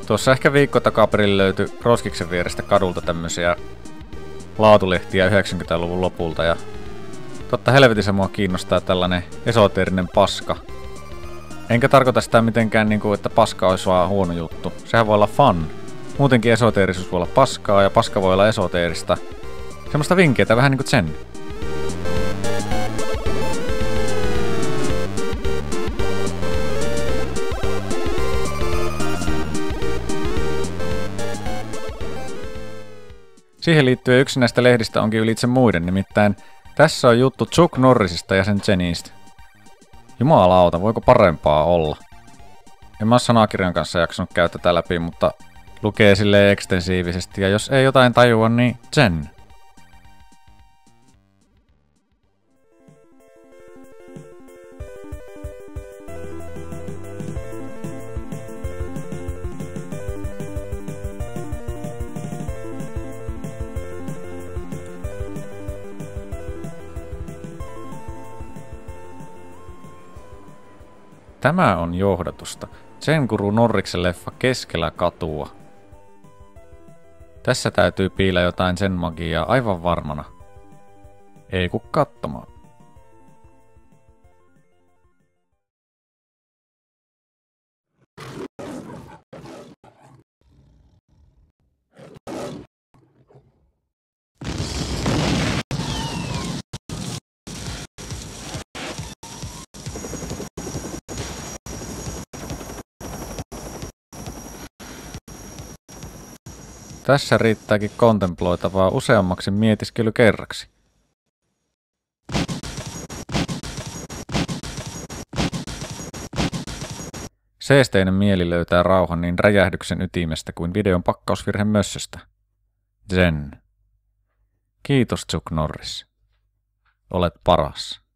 Tuossa ehkä viikko takaperin löytyi Roskiksen vierestä kadulta tämmösiä laatulehtiä 90-luvun lopulta ja totta helvetissä mua kiinnostaa tällainen esoteerinen paska. Enkä tarkoita sitä mitenkään niinku, että paska olisi vaan huono juttu. Sehän voi olla fun. Muutenkin esoteerisuus voi olla paskaa ja paska voi olla esoteerista. Semmoista vinkkeitä vähän niinku zen. Siihen liittyen yksi näistä lehdistä onkin ylitse muiden, nimittäin tässä on juttu Chuck Norrisista ja sen Zenistä. Jumalauta, voiko parempaa olla? En mä oo sanakirjan kanssa jaksanut käydä tätä läpi, mutta lukee silleen ekstensiivisesti, ja jos ei jotain tajua, niin Zen. Tämä on johdatusta. Zen-guru Norriksen leffa keskellä katua. Tässä täytyy piillä jotain zen-magiaa aivan varmana. Ei ku katsomaan. Tässä riittääkin kontemploitavaa useammaksi mietiskelykerraksi. Seesteinen mieli löytää rauhan niin räjähdyksen ytimestä kuin videon pakkausvirhe mössöstä. Zen. Kiitos Chuck Norris. Olet paras.